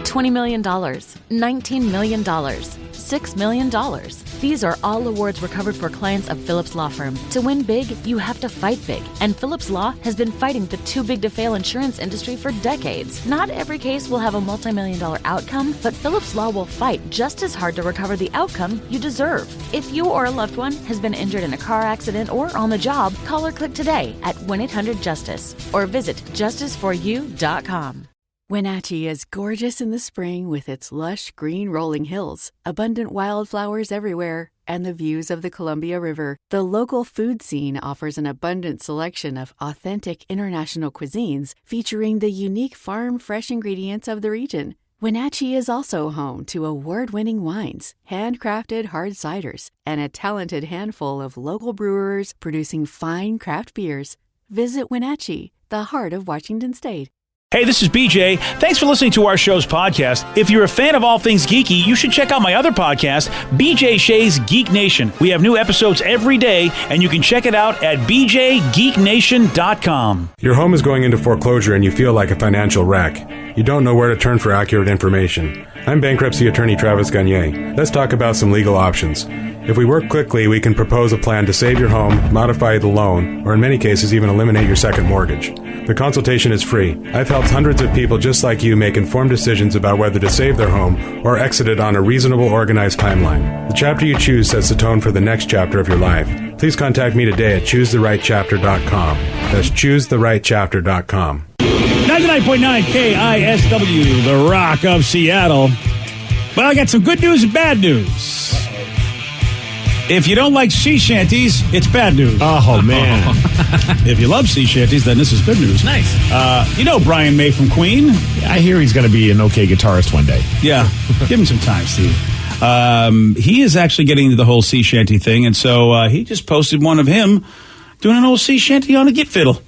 $20 million, $19 million, $6 million. These are all awards recovered for clients of Phillips Law Firm. To win big, you have to fight big. And Phillips Law has been fighting the too-big-to-fail insurance industry for decades. Not every case will have a multi-million-dollar outcome, but Phillips Law will fight just as hard to recover the outcome you deserve. If you or a loved one has been injured in a car accident or on the job, call or click today at 1-800-JUSTICE or visit justiceforyou.com. Wenatchee is gorgeous in the spring with its lush green rolling hills, abundant wildflowers everywhere, and the views of the Columbia River. The local food scene offers an abundant selection of authentic international cuisines featuring the unique farm-fresh ingredients of the region. Wenatchee is also home to award-winning wines, handcrafted hard ciders, and a talented handful of local brewers producing fine craft beers. Visit Wenatchee, the heart of Washington State. Hey, this is BJ. Thanks for listening to our show's podcast. If you're a fan of all things geeky, you should check out my other podcast, BJ Shea's Geek Nation. We have new episodes every day, and you can check it out at bjgeeknation.com. Your home is going into foreclosure and you feel like a financial wreck. You don't know where to turn for accurate information. I'm bankruptcy attorney Travis Gagne. Let's talk about some legal options. If we work quickly, we can propose a plan to save your home, modify the loan, or in many cases even eliminate your second mortgage. The consultation is free. I've helped hundreds of people just like you make informed decisions about whether to save their home or exit it on a reasonable, organized timeline. The chapter you choose sets the tone for the next chapter of your life. Please contact me today at choosetherightchapter.com. That's choosetherightchapter.com. 99.9 KISW, the Rock of Seattle. But I got some good news and bad news. If you don't like sea shanties, it's bad news. Oh, man. If you love sea shanties, then this is good news. Nice. You know Brian May from Queen? I hear he's going to be an okay guitarist one day. Yeah. Give him some time, Steve. He is actually getting into the whole sea shanty thing, and so he just posted one of him doing an old sea shanty on a git fiddle.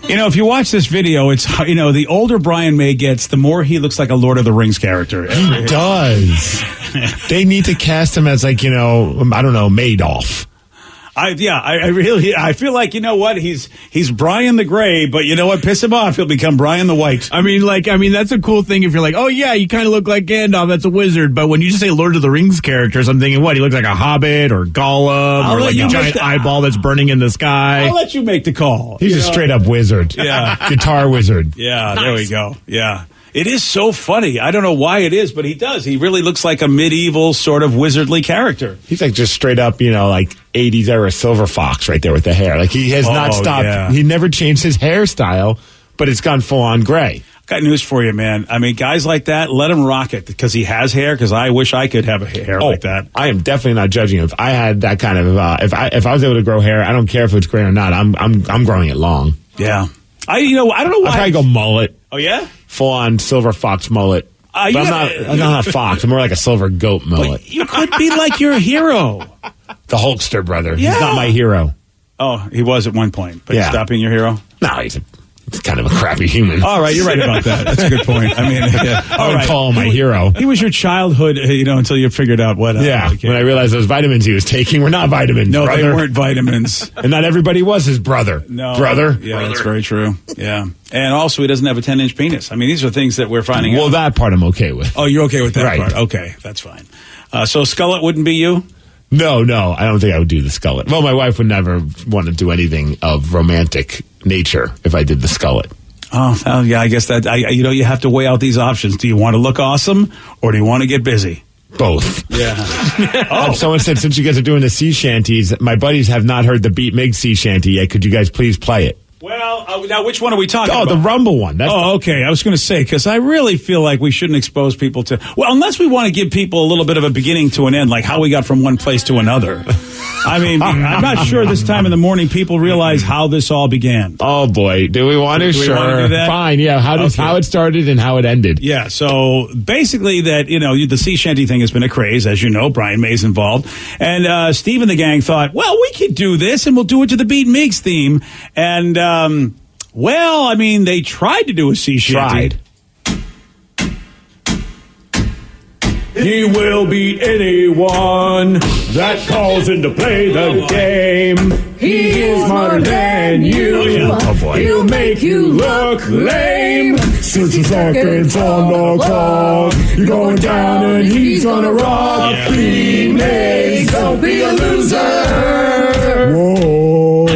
You know, if you watch this video, it's, you know, the older Brian May gets, the more he looks like a Lord of the Rings character. He does. They need to cast him as, like, you know, I don't know, Madoff. I feel like, you know what, he's Brian the Gray, but you know what, piss him off, he'll become Brian the White. I mean, that's a cool thing if you're like, oh yeah, you kind of look like Gandalf, that's a wizard. But when you just say Lord of the Rings characters, I'm thinking, what, he looks like a hobbit or Gollum or like a giant eyeball that's burning in the sky. I'll let you make the call. He's a straight up wizard. Yeah. Guitar wizard. Yeah, nice. There we go. Yeah. It is so funny. I don't know why it is, but he does. He really looks like a medieval sort of wizardly character. He's like just straight up, you know, like 80s era Silver Fox right there with the hair. Like he has not stopped. Yeah. He never changed his hairstyle, but it's gone full on gray. Got news for you, man. I mean, guys like that, let him rock it because he has hair. Because I wish I could have a hair like that. I am definitely not judging him. If I had that kind of, if I was able to grow hair, I don't care if it's gray or not. I'm growing it long. Yeah. I don't know why. I'd probably go mullet. Oh yeah. Full on Silver Fox mullet. But I'm not a fox. I'm more like a silver goat mullet. But you could be like your hero. The Hulkster brother. Yeah. He's not my hero. Oh, he was at one point. But he's stopped being your hero? No, he's kind of a crappy human. All right, you're right about that. That's a good point. I mean, I would call him my hero. He was your childhood, until you figured out what. When I realized those vitamins he was taking were not vitamins. No, brother. They weren't vitamins. And not everybody was his brother. No. Brother. Yeah, brother. That's very true. Yeah. And also, he doesn't have a 10-inch penis. I mean, these are things that we're finding out. Well, that part I'm okay with. Oh, you're okay with that right. part? Okay, that's fine. So Skullet wouldn't be you? No, I don't think I would do the skullet. Well, my wife would never want to do anything of romantic nature if I did the skullet. Oh, yeah, I guess that, you have to weigh out these options. Do you want to look awesome or do you want to get busy? Both. Yeah. Someone said, since you guys are doing the sea shanties, my buddies have not heard the Beat Mig sea shanty yet. Could you guys please play it? Well, now which one are we talking about? Oh, the Rumble one. Okay. I was going to say, because I really feel like we shouldn't expose people to... Well, unless we want to give people a little bit of a beginning to an end, like how we got from one place to another. I mean, I'm not sure this time in the morning people realize how this all began. Oh, boy. Do we want to? Do we want to do that? Fine, yeah. How it started and how it ended. Yeah, so basically that, the sea shanty thing has been a craze, as you know. Brian May's involved. And Steve and the gang thought, well, we could do this, and we'll do it to the Beat Migs theme. And, they tried to do a sea shanty. He will beat anyone that calls in to play the game. He is smarter than you. Oh, boy. He'll make you look lame. 60 seconds on the clock. You're going down and he's gonna rock. Beat Migs, don't be a loser. Whoa.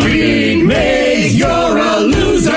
Beat Migs, you're a loser.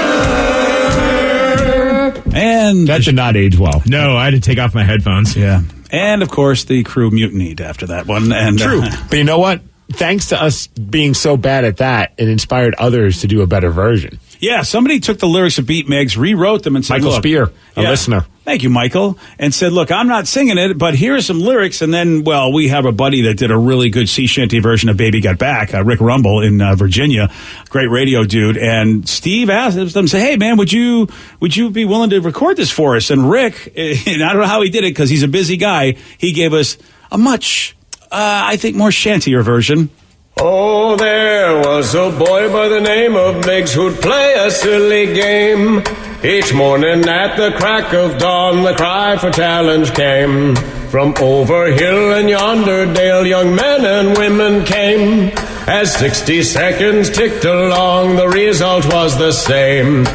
And that did not age well. No, I had to take off my headphones. Yeah. And, of course, the crew mutinied after that one. And True. But you know what? Thanks to us being so bad at that, it inspired others to do a better version. Yeah, somebody took the lyrics of Beat Migs, rewrote them, and said, Michael Spear, a listener. Thank you, Michael. And said, look, I'm not singing it, but here are some lyrics. And then, we have a buddy that did a really good sea shanty version of Baby Got Back, Rick Rumble in Virginia, great radio dude. And Steve asked them, say, hey, man, would you be willing to record this for us? And Rick, and I don't know how he did it because he's a busy guy, he gave us a much, I think, more shantier version. Oh, there was a boy by the name of Migs who'd play a silly game. Each morning at the crack of dawn, the cry for challenge came. From over hill and yonder dale, young men and women came. As 60 seconds ticked along, the result was the same.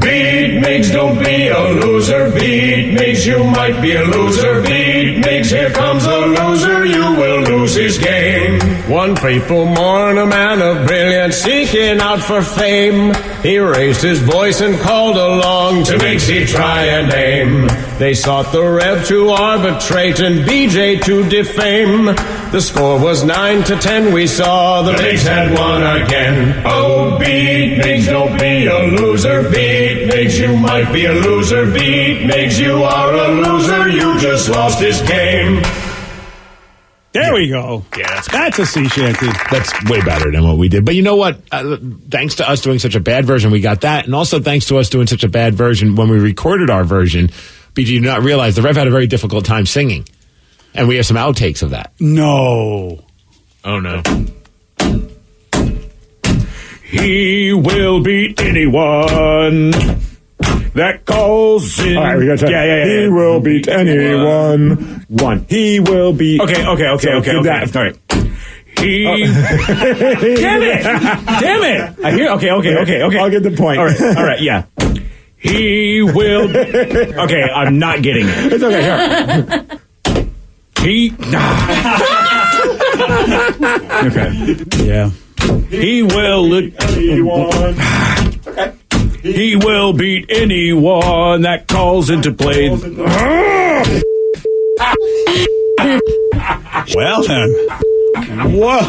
Beat Migs, don't be a loser. Beat Migs, you might be a loser. Beat Migs, here comes a loser. You will lose his game. One fateful morn, a man of brilliance seeking out for fame, he raised his voice and called along to Migs he'd try and aim. They sought the Rev to arbitrate and BJ to defame. The score was 9-10. We saw the Migs had won again. Oh, beat Migs, don't be a loser. Beat Migs, you might be a loser. Beat Migs, you are a loser. You just lost his game. There we go. Yeah, that's a sea shanty. That's way better than what we did. But you know what? Thanks to us doing such a bad version, we got that. And also thanks to us doing such a bad version, when we recorded our version, BG did not realize the Rev had a very difficult time singing. And we have some outtakes of that. No. Oh, no. He will beat anyone that calls in. All right, we got to. Yeah. He will beat anyone. One. He will beat. Okay. All right. He. Damn it! I hear. Okay. I'll get the point. All right. Yeah. He will. Okay, I'm not getting it. It's okay. Here. He. Okay. Yeah. He will. Anyone. Okay. He will beat anyone that calls into play. Well then. Whoa.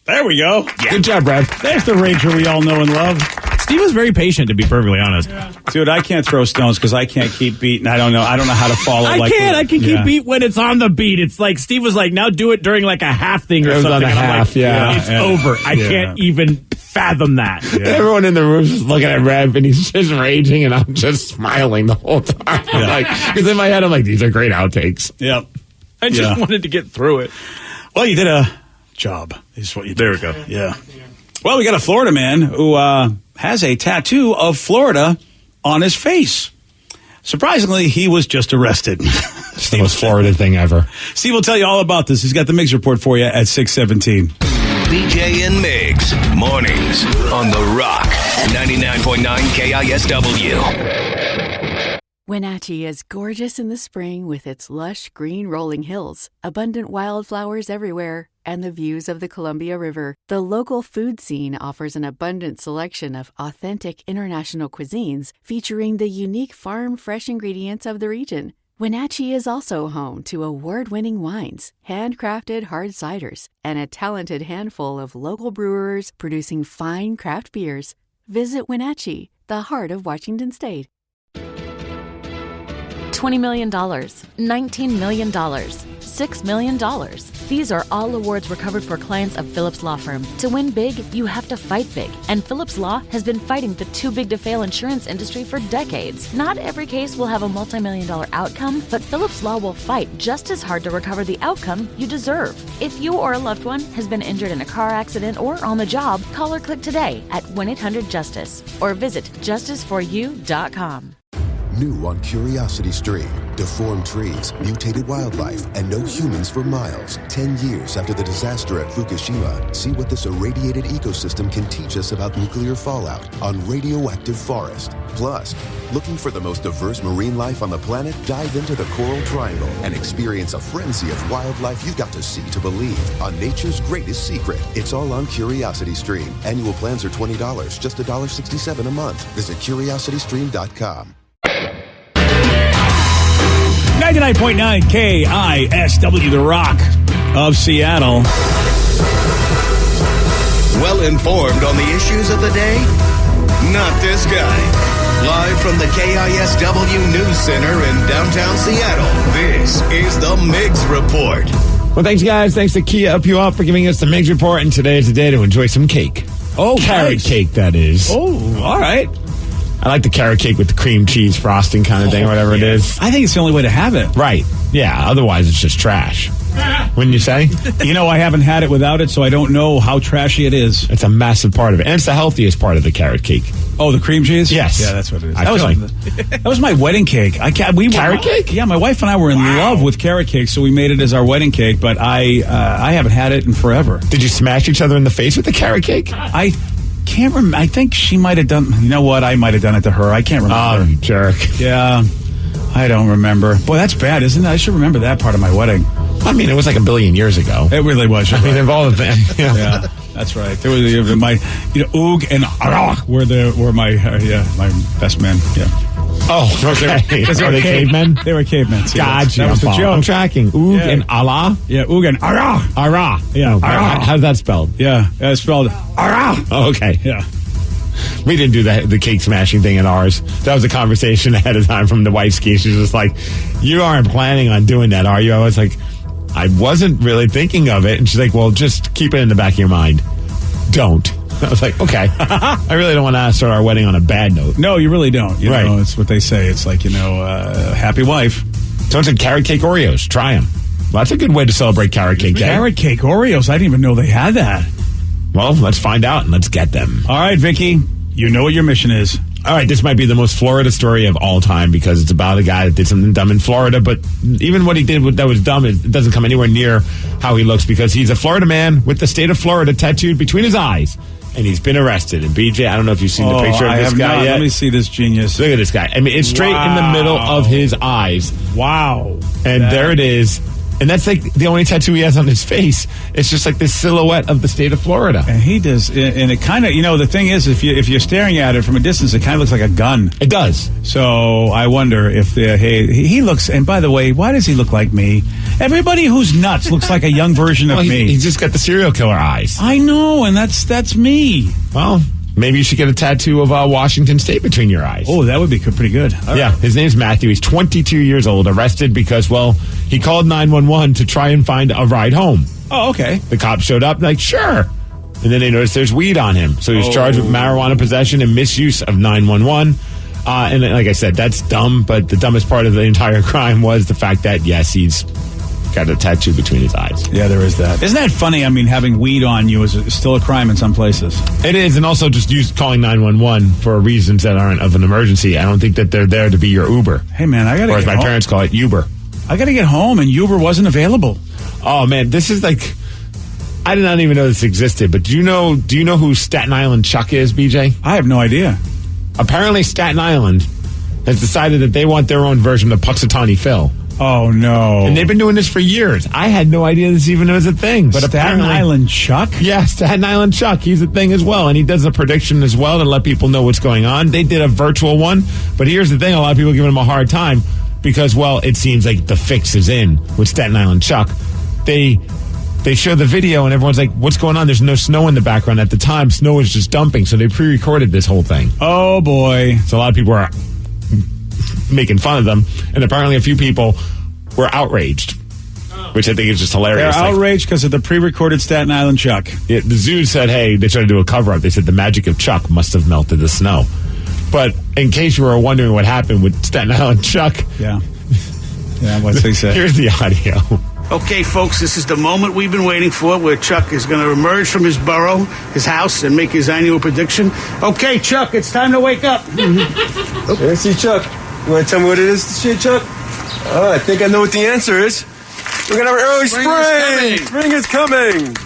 There we go. Yeah. Good job, Brad. There's the ranger we all know and love. Steve was very patient, to be perfectly honest. Dude, I can't throw stones because I can't keep beat, and I don't know how to follow. I can keep beat when it's on the beat. It's like Steve was like, now do it during like a half thing or something. On a and I'm half, like, it's over. I can't even fathom that. Yeah. Everyone in the room is just looking at Rev, and he's just raging, and I'm just smiling the whole time. Because in my head, I'm like, these are great outtakes. Yep. I just wanted to get through it. Well, you did a job. Is what you did. There we go. Yeah. Well, we got a Florida man who has a tattoo of Florida on his face. Surprisingly, he was just arrested. It's the most Florida thing ever. Steve will tell you all about this. He's got the Migs report for you at 6:17. BJ and Migs, mornings on The Rock, 99.9 KISW. Wenatchee is gorgeous in the spring with its lush green rolling hills, abundant wildflowers everywhere, and the views of the Columbia River. The local food scene offers an abundant selection of authentic international cuisines featuring the unique farm-fresh ingredients of the region. Wenatchee is also home to award-winning wines, handcrafted hard ciders, and a talented handful of local brewers producing fine craft beers. Visit Wenatchee, the heart of Washington State. $20 million, $19 million, $6 million. These are all awards recovered for clients of Phillips Law Firm. To win big, you have to fight big. And Phillips Law has been fighting the too big to fail insurance industry for decades. Not every case will have a multi-million-dollar outcome, but Phillips Law will fight just as hard to recover the outcome you deserve. If you or a loved one has been injured in a car accident or on the job, call or click today at 1-800-JUSTICE or visit justiceforyou.com. New on Curiosity Stream. Deformed trees, mutated wildlife, and no humans for miles. 10 years after the disaster at Fukushima, see what this irradiated ecosystem can teach us about nuclear fallout on Radioactive Forest. Plus, looking for the most diverse marine life on the planet? Dive into the Coral Triangle and experience a frenzy of wildlife you've got to see to believe on nature's greatest secret. It's all on Curiosity Stream. Annual plans are $20, just $1.67 a month. Visit curiositystream.com. 99.9 KISW, the Rock of Seattle. Well informed on the issues of the day? Not this guy. Live from the KISW News Center in downtown Seattle, this is the Miggs Report. Well, thanks, guys. Thanks to Kia Up You Up for giving us the Miggs Report. And today is the day to enjoy some cake. Oh, carrot nice. cake, that is. Oh, all right. I like the carrot cake with the cream cheese frosting kind of thing, or whatever it is. I think it's the only way to have it. Right. Yeah, otherwise it's just trash. Wouldn't you say? You know, I haven't had it without it, so I don't know how trashy it is. It's a massive part of it. And it's the healthiest part of the carrot cake. Oh, the cream cheese? Yes. Yeah, that's what it is. That was my wedding cake. Carrot cake? Yeah, my wife and I were in love with carrot cake, so we made it as our wedding cake, but I haven't had it in forever. Did you smash each other in the face with the carrot cake? I can't remember. I think she might have done. You know what? I might have done it to her. I can't remember. Oh, you jerk. Yeah, I don't remember. Boy, that's bad, isn't it? I should remember that part of my wedding. I mean, it was like a billion years ago. It really was. I mean, of all of them. Yeah, that's right. There was my, Oog and Arah were my my best men. Yeah. Oh, okay. Are they cavemen? They were cavemen. See, Gotcha. that was the joke. I'm tracking. Oog and Allah? Yeah, Oog and Arah. Arah. Yeah. Arah. How's that spelled? Yeah, it's spelled Arah. Oh, okay. Yeah. We didn't do the cake smashing thing in ours. That was a conversation ahead of time from the wife's case. She was just like, you aren't planning on doing that, are you? I was like, I wasn't really thinking of it. And she's like, well, just keep it in the back of your mind. Don't. I was like, okay. I really don't want to start our wedding on a bad note. No, you really don't. You right. know, it's what they say. It's like, happy wife. Someone said carrot cake Oreos. Try them. Well, that's a good way to celebrate carrot cake day. Carrot cake Oreos. I didn't even know they had that. Well, let's find out and let's get them. All right, Vicky. You know what your mission is. All right, this might be the most Florida story of all time because it's about a guy that did something dumb in Florida, but even what he did that was dumb, it doesn't come anywhere near how he looks because he's a Florida man with the state of Florida tattooed between his eyes, and he's been arrested. And BJ, I don't know if you've seen the picture of this guy yet. Let me see this genius. Look at this guy. I mean, it's straight in the middle of his eyes. Wow. And there it is. And that's like the only tattoo he has on his face. It's just like this silhouette of the state of Florida. And he does, and it kind of, the thing is, if you're staring at it from a distance, it kind of looks like a gun. It does. So I wonder if he looks. And by the way, why does he look like me? Everybody who's nuts looks like a young version of me. He's just got the serial killer eyes. I know, and that's me. Well, maybe you should get a tattoo of Washington State between your eyes. Oh, that would be pretty good. Yeah, his name's Matthew. He's 22 years old, arrested because, well, he called 911 to try and find a ride home. Oh, okay. The cops showed up, like, sure. And then they noticed there's weed on him. So he was charged with marijuana possession and misuse of 911. And like I said, that's dumb, but the dumbest part of the entire crime was the fact that, yes, he's got a tattoo between his eyes. Yeah, there is that. Isn't that funny? I mean, having weed on you is still a crime in some places. It is, and also just calling 911 for reasons that aren't of an emergency. I don't think that they're there to be your Uber. Hey, man, I got to Or as my parents call it, Uber. I got to get home, and Uber wasn't available. Oh, man, this is like... I did not even know this existed, but do you know who Staten Island Chuck is, BJ? I have no idea. Apparently, Staten Island has decided that they want their own version of Puxatawny Phil. Oh, no. And they've been doing this for years. I had no idea this even was a thing. But Staten Island Chuck? Yeah, Staten Island Chuck. He's a thing as well. And he does a prediction as well to let people know what's going on. They did a virtual one. But here's the thing. A lot of people are giving him a hard time. because, well, it seems like the fix is in with Staten Island Chuck. They show the video and everyone's like, what's going on? There's no snow in the background. At the time, snow was just dumping, so they pre-recorded this whole thing. Oh, boy. So a lot of people are making fun of them, and apparently a few people were outraged, which I think is just hilarious. They're outraged because of the pre-recorded Staten Island Chuck. The zoo said, hey, they tried to do a cover-up. They said the magic of Chuck must have melted the snow. But in case you were wondering what happened with Staten Island Chuck... Yeah, what's he said? Here's the audio. Okay, folks, this is the moment we've been waiting for, where Chuck is going to emerge from his burrow, his house, and make his annual prediction. Okay, Chuck, it's time to wake up. I see Chuck. You want to tell me what it is this year, Chuck? I think I know what the answer is. We're going to have an early spring. Spring is coming.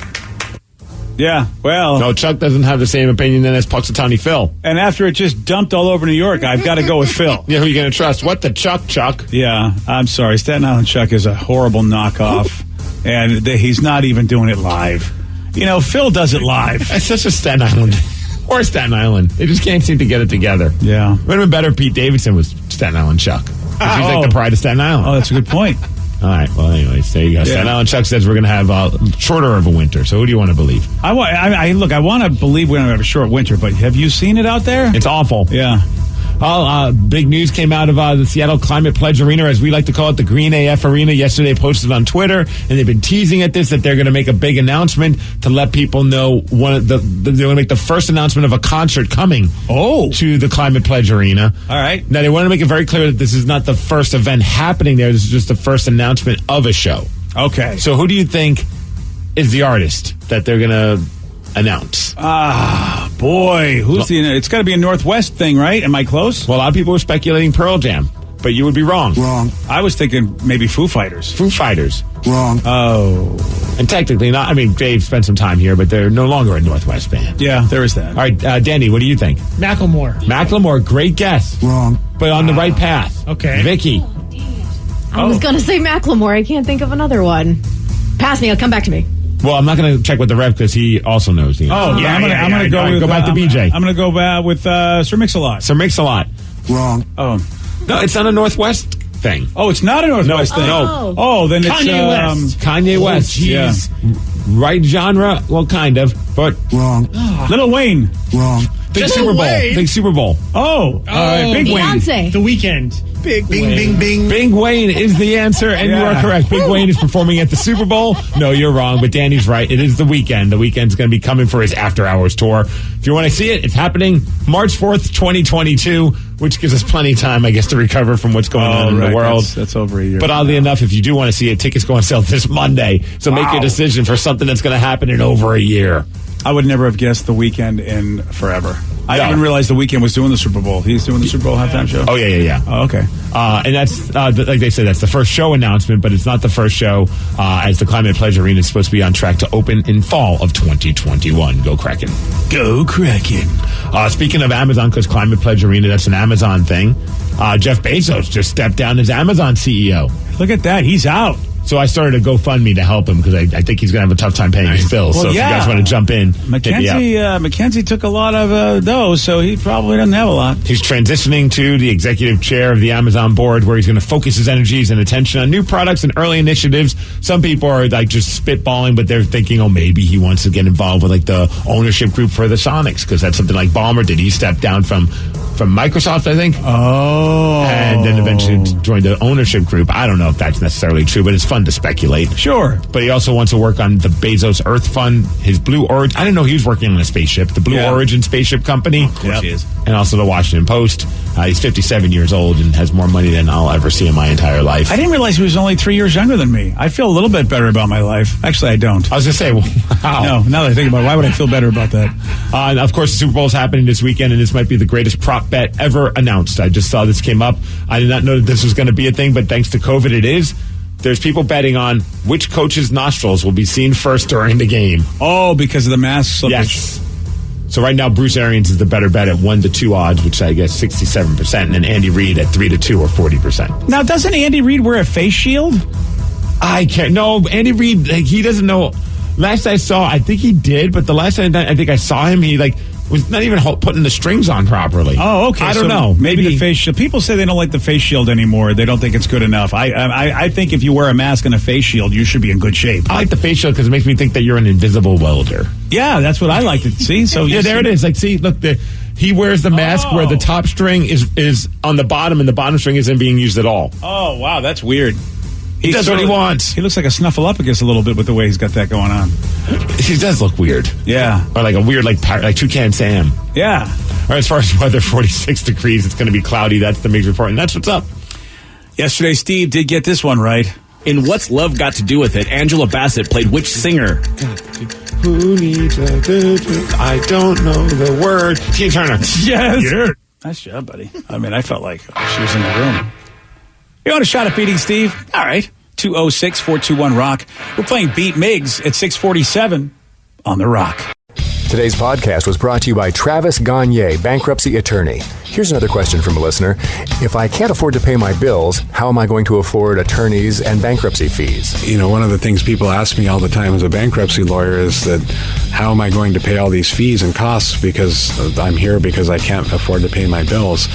Yeah, well... No, Chuck doesn't have the same opinion then as Puxatawny Phil. And after it just dumped all over New York, I've got to go with Phil. Yeah, who are you going to trust? What, the Chuck? Yeah, I'm sorry. Staten Island Chuck is a horrible knockoff, and he's not even doing it live. You know, Phil does it live. It's such a Staten Island. Or Staten Island. They just can't seem to get it together. Yeah. It would have been better if Pete Davidson was Staten Island Chuck. He's like the pride of Staten Island. Oh, that's a good point. All right. Well, anyways, there you go. Yeah. Staten Island Chuck says we're going to have shorter of a winter. So who do you want to believe? I want to believe we're going to have a short winter, but have you seen it out there? It's awful. Yeah. Well, big news came out of the Seattle Climate Pledge Arena, as we like to call it, the Green AF Arena. Yesterday posted on Twitter, and they've been teasing at this, that they're going to make a big announcement to let people know they're going to make the first announcement of a concert coming to the Climate Pledge Arena. All right. Now, they want to make it very clear that this is not the first event happening there. This is just the first announcement of a show. Okay. So who do you think is the artist that they're going to announce? Boy, it's got to be a Northwest thing, right? Am I close? Well, a lot of people were speculating Pearl Jam, but you would be wrong. Wrong. I was thinking maybe Foo Fighters. Foo Fighters. Wrong. Oh. And technically not. I mean, Dave spent some time here, but they're no longer a Northwest band. Yeah, there is that. All right, Danny, what do you think? Macklemore, great guess. Wrong. But on the right path. Okay. Vicky. I was going to say Macklemore. I can't think of another one. Pass me. I'll come back to me. Well, I'm not going to check with the rep because he also knows the answer. Oh, yeah, I'm going to go back to BJ. I'm going to go with Sir Mix-a-Lot. Sir Mix-a-Lot. Wrong. Oh. No, it's not a Northwest thing. Oh, it's not a Northwest thing? No. Oh, then it's... Kanye West. Kanye West. Jeez. Yeah. Right genre? Well, kind of, but... Wrong. Little Wayne. Wrong. Big Super Bowl. Big Super Bowl. Big Beyonce. Wayne. The Weeknd. Bing, bing, bing. Big Wayne is the answer, and you are correct. Big Wayne is performing at the Super Bowl. No, you're wrong, but Danny's right. It is The Weeknd. The Weeknd's going to be coming for his After Hours tour. If you want to see it, it's happening March 4th, 2022, which gives us plenty of time, I guess, to recover from what's going on in the world. That's over a year. But oddly enough, if you do want to see it, tickets go on sale this Monday. So make your decision for something that's going to happen in over a year. I would never have guessed The Weeknd in forever. I didn't even realize The Weeknd was doing the Super Bowl. He's doing the Super Bowl halftime show? Oh, yeah. Oh, okay. And that's, like they said, that's the first show announcement, but it's not the first show, as the Climate Pledge Arena is supposed to be on track to open in fall of 2021. Go Kraken. Go Kraken. Speaking of Amazon, because Climate Pledge Arena, that's an Amazon thing, Jeff Bezos just stepped down as Amazon CEO. Look at that. He's out. So I started a GoFundMe to help him because I think he's going to have a tough time paying his bills. So if you guys want to jump in, Mackenzie took a lot of those, so he probably doesn't have a lot. He's transitioning to the executive chair of the Amazon board, where he's going to focus his energies and attention on new products and early initiatives. Some people are like just spitballing, but they're thinking, maybe he wants to get involved with like the ownership group for the Sonics, because that's something like Ballmer did. He stepped down from Microsoft, I think. Oh. And then eventually joined the ownership group. I don't know if that's necessarily true, but it's fun to speculate. Sure. But he also wants to work on the Bezos Earth Fund, his Blue Origin. I didn't know he was working on a spaceship, the Blue Origin spaceship company. Of course he is. And also the Washington Post. He's 57 years old and has more money than I'll ever see in my entire life. I didn't realize he was only 3 years younger than me. I feel a little bit better about my life. Actually, I don't. I was going to say, wow. No, now that I think about it, why would I feel better about that? And of course, the Super Bowl is happening this weekend, and this might be the greatest prop bet ever announced. I just saw this came up. I did not know that this was going to be a thing, but thanks to COVID, it is. There's people betting on which coach's nostrils will be seen first during the game. Oh, because of the mask slippage. Yes. So right now, Bruce Arians is the better bet at 1-2 odds, which I guess 67%, and then Andy Reid at 3-2 or 40%. Now, doesn't Andy Reid wear a face shield? I can't. No, Andy Reid, he doesn't know. Last I saw, I think he did, but the last time I think I saw him, he was not even putting the strings on properly. Oh, okay. I don't So know. Maybe the face shield. People say they don't like the face shield anymore. They don't think it's good enough. I think if you wear a mask and a face shield, you should be in good shape. I like the face shield because it makes me think that you're an invisible welder. Yeah, that's what I like to see. So yeah, there it is. Like, see, look, he wears the mask where the top string is on the bottom and the bottom string isn't being used at all. Oh, wow, that's weird. He does what he wants. He looks like a Snuffleupagus a little bit with the way he's got that going on. He does look weird. Yeah. Or like a weird, like Toucan Sam. Yeah. All right, as far as weather, 46 degrees. It's going to be cloudy. That's the Migs report, and that's what's up. Yesterday, Steve did get this one right. In What's Love Got to Do With It, Angela Bassett played which singer? Who needs a good... I don't know the word. Tina Turner. Yes. Yeah. Nice job, buddy. I mean, I felt like she was in the room. You want a shot at beating Steve? All right. 206-421-ROCK. We're playing Beat Migs at 647 on The Rock. Today's podcast was brought to you by Travis Gagne, bankruptcy attorney. Here's another question from a listener. If I can't afford to pay my bills, how am I going to afford attorneys and bankruptcy fees? You know, one of the things people ask me all the time as a bankruptcy lawyer is that how am I going to pay all these fees and costs because I'm here because I can't afford to pay my bills?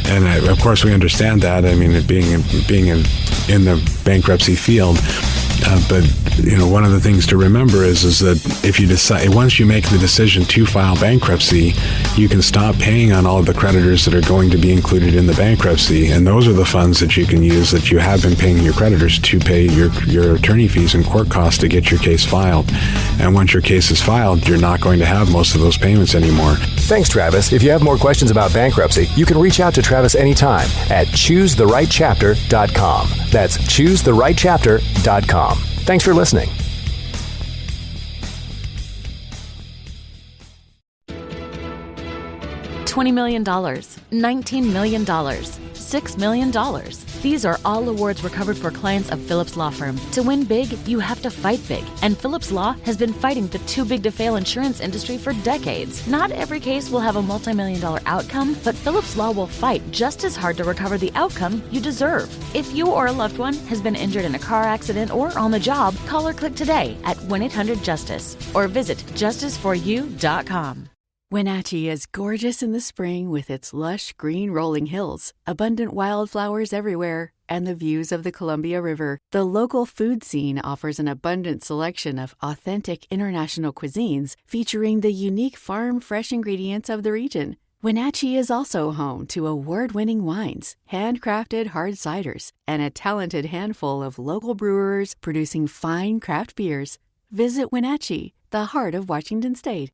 And of course, we understand that. I mean, being in the bankruptcy field. But you know, one of the things to remember is that if you decide, once you make the decision to file bankruptcy, you can stop paying on all of the creditors that are going to be included in the bankruptcy, and those are the funds that you can use that you have been paying your creditors to pay your attorney fees and court costs to get your case filed. And once your case is filed, you're not going to have most of those payments anymore. Thanks, Travis. If you have more questions about bankruptcy, you can reach out to Travis anytime at ChooseTheRightChapter.com. That's ChooseTheRightChapter.com. Thanks for listening. $20 million, $19 million, $6 million. These are all awards recovered for clients of Phillips Law Firm. To win big, you have to fight big. And Phillips Law has been fighting the too-big-to-fail insurance industry for decades. Not every case will have a multi-million-dollar outcome, but Phillips Law will fight just as hard to recover the outcome you deserve. If you or a loved one has been injured in a car accident or on the job, call or click today at 1-800-JUSTICE or visit justiceforyou.com. Wenatchee is gorgeous in the spring with its lush green rolling hills, abundant wildflowers everywhere, and the views of the Columbia River. The local food scene offers an abundant selection of authentic international cuisines featuring the unique farm-fresh ingredients of the region. Wenatchee is also home to award-winning wines, handcrafted hard ciders, and a talented handful of local brewers producing fine craft beers. Visit Wenatchee, the heart of Washington State.